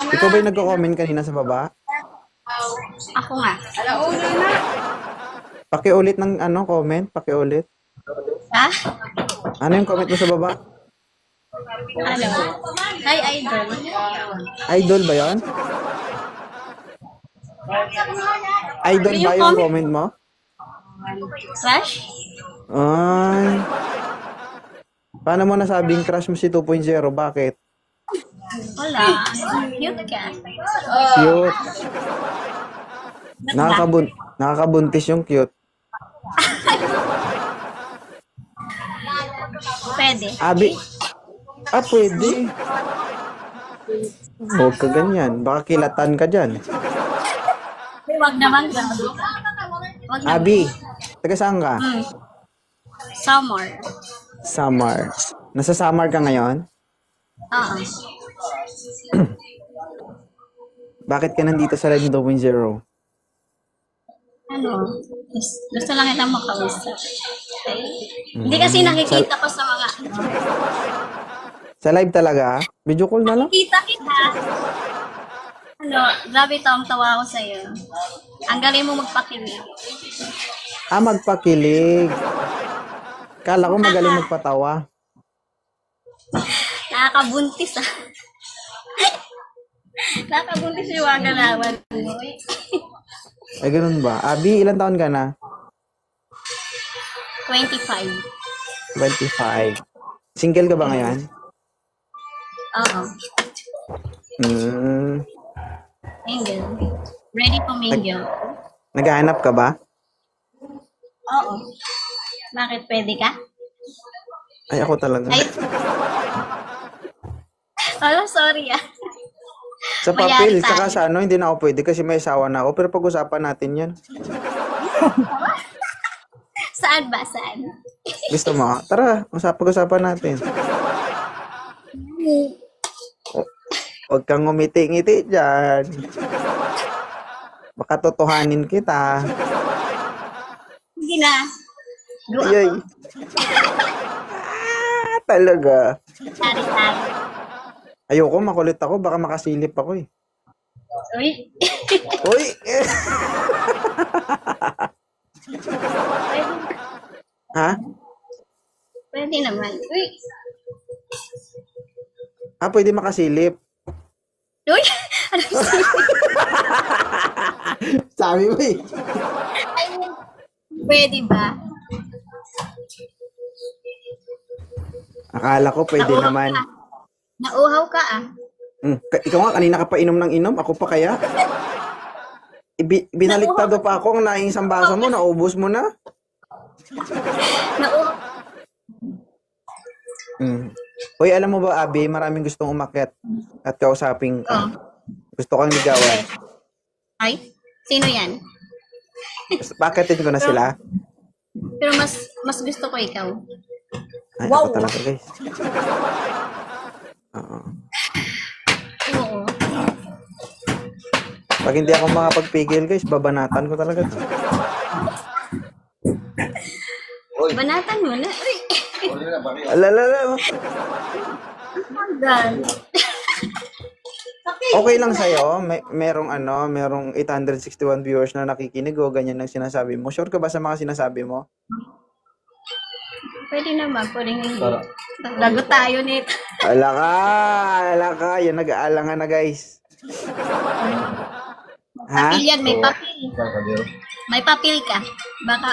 Ikaw ba yung nagko-comment kanina sa baba? Ako nga. Pakiulit ng ano, comment. Pakiulit. Ha? Ano yung comment mo sa baba? Ano? Hi, Idol. Idol ba yon? Idol Ano ba yung yung comment? comment mo? Crush? Ay. Paano mo nasabing crush mo si 2.0? Bakit? Wala. Cute ka. Cute. Ba't ba? Nakakabuntis yung cute. Pwede. Abi. Pwede. Huwag ka ganyan. Baka kilatan ka dyan. Wag naman. Wag naman. Abi. Taga saan ka? Summer. Samar. Nasa Samar ka ngayon? Oo. Bakit ka nandito sa Live 2.0? Ano? Gusto lang kitang makausap. Hindi kasi nakikita ko sa mga... Sa live talaga? Video call na lang? Kita kita. Ano, grabe tawa ko sa'yo. Ang galing mo magpakinig. Magpakilig. Kala ko magaling magpatawa. Nakakabuntis ah. Nakakabuntis yung mga galawan mo. Ay, ganun ba? Abi, ilang taon ka na? 25. 25. Single ka ba ngayon? Oo. Hmm. Mingle. Ready to mingle. Naghahanap ka ba? Oo. Bakit pwede ka? Ay, ako talaga. Ay. Oh, sorry ah. Sa papel, Mayari tayo. tsaka sa ano, hindi na ako pwede kasi may asawa na ako. Pero pag-usapan natin yan. Saan ba? Saan? Gusto mo? Tara, pag-usapan natin. Huwag kang ngumiti-ngiti dyan. Baka totohanin kita. Sige na. Go ako. Ayay. Talaga. Sorry tayo. Ayoko, makulit ako. Baka makasilip ako eh. Uy. Uy! Pwede, Ha? pwede naman. Uy. Pwede makasilip. Uy. Ano sa'yo? Sabi mo eh. I mean, pwede ba? Akala ko pwede Nauhaw naman. ka. Nauhaw ka ah. Ikaw nga, kanina ka pa inom ng inom. Ako pa kaya? Binaliktado pa ako ang naing isang baso mo. Naubos mo na. Nauhaw. Uy, alam mo ba, Abi, maraming gustong umakyat at kausapin ka. Gusto kang ligawan. Ay, sino yan? Pakatin ko na sila. Pero mas gusto ko ikaw. Ay, ako talaga, guys. Oo. Oo. Pag hindi ako makapagpigil, guys, babanatan ko talaga. Banatan mo na. Uy. Alalala. Hanggang. Okay lang sa'yo. Merong 861 viewers na nakikinig o ganyan ang sinasabi mo. Sure ka ba sa mga sinasabi mo? Pwede naman, pwedeng hindi. Lagot tayo nito. Ala ka. Yan, nag-aalangan na, guys. Ha? Papil yan, may papil. May papil ka. Baka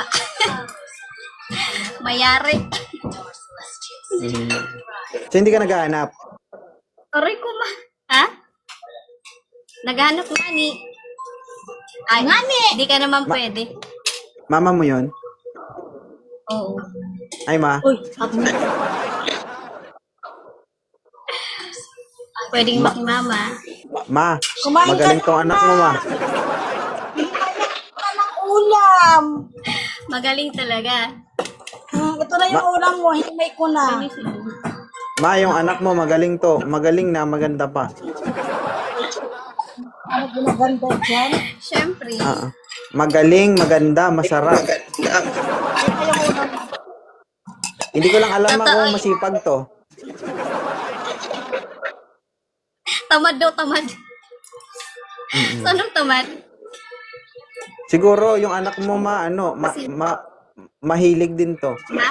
mayari. So, hindi ka naghahanap? Aray ko ma. Ha? Naghanap nga ni. Ay, hindi ka naman pwede. Mama mo yon? Oo. Ay, ma. Uy, pwedeng makimama. Ma, Kumain ka magaling tong anak mo, ma. ng ulam. Magaling talaga. Ito na yung ulam mo, himay ko na. Ma, yung anak mo, magaling to. Magaling na, maganda pa. Ano ginaganda dyan? Siyempre. Magaling, maganda, masarap. Hindi ko lang alam ma kung masipag to. Tamad daw, tamad. Anong tamad? Siguro yung anak mo mahilig din to. Ha?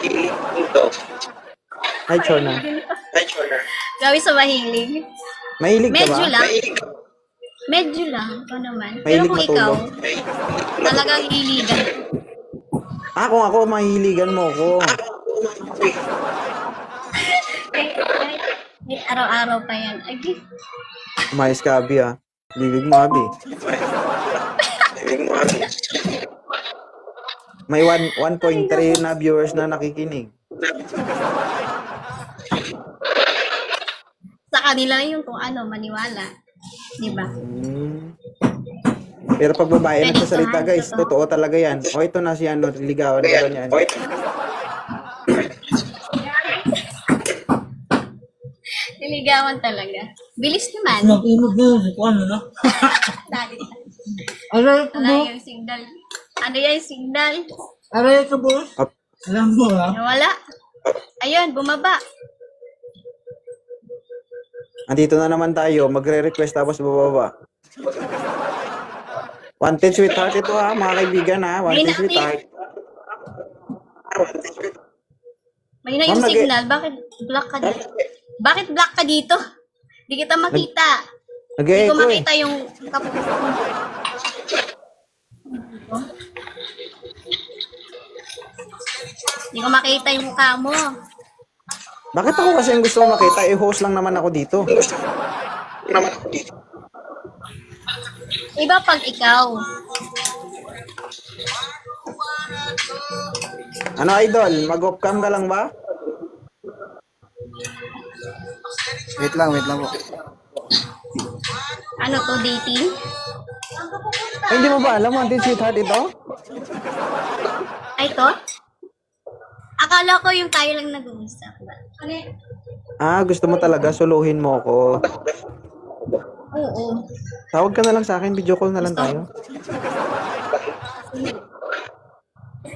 Hi, Chona. Gawi sa mahilig. Mahilig ka ba? Medyo lang. Medyo lang. Ikaw naman. Pero Mahilig kung ikaw, matulog. talagang hiligan. Kung ako, mahihiligan mo ko. Kahit araw-araw pa yan. Ay, Umayos ka, Abi, ah. Bibig mo, Abi. May 1.3 na viewers na nakikinig. sa kanila yun kung ano, maniwala. Di ba? Pero pag babae Pwede nagsasalita, ito, guys, totoo. totoo talaga yan. O, ito na si ligawan ko yan. Niligawan talaga. Bilis naman. Nag-inog na yun. Kung ano na. Dali. Aray ko Wala ba? yung signal. Ano yung signal? Aray ko ba? Up. Alam mo ha? Wala. Ayun, bumaba. Andito na naman tayo. Magre-request tapos bababa. Wanted sweetheart ito ha, mga kaibigan ha. Wanted May sweetheart. May na yung Ma'am, signal. Bakit black ka dito? Bakit black ka dito? Di kita makita. Di ko Nag-e-echo eh. makita yung Di ko makita yung mukha mo. Bakit ako kasi yung gusto mo makita? Host lang naman ako dito. Iba pag ikaw. Ano, idol? Mag-off cam ka lang ba? Wait lang po. Ano to, dating? Ay, hindi mo ba alam? Wanted sweetheart ito? Ay, to? Akala ko yung tayo lang nag-uusap. Gusto mo talaga suluhin mo ako. Oo. Tawag ka na lang sa akin, video call na lang tayo.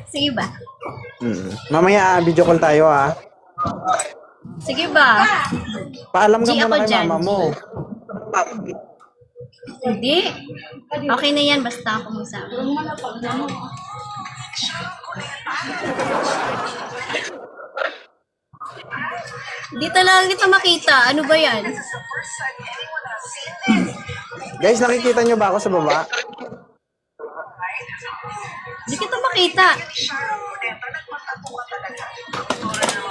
Sige ba? Mamaya, video call tayo ha. Sige ba? Paalam ka G muna ako kay dyan, mama mo. Hindi. Okay na yan, basta ako magsabi. Dito lang kita makita. Ano ba yan? Guys, nakikita nyo ba ako sa baba? Hindi kita makita.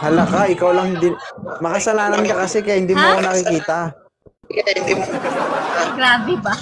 Hala ka, ikaw lang hindi... Makasalanan ka kasi kaya hindi mo Ha? ako nakikita. Grabe ba?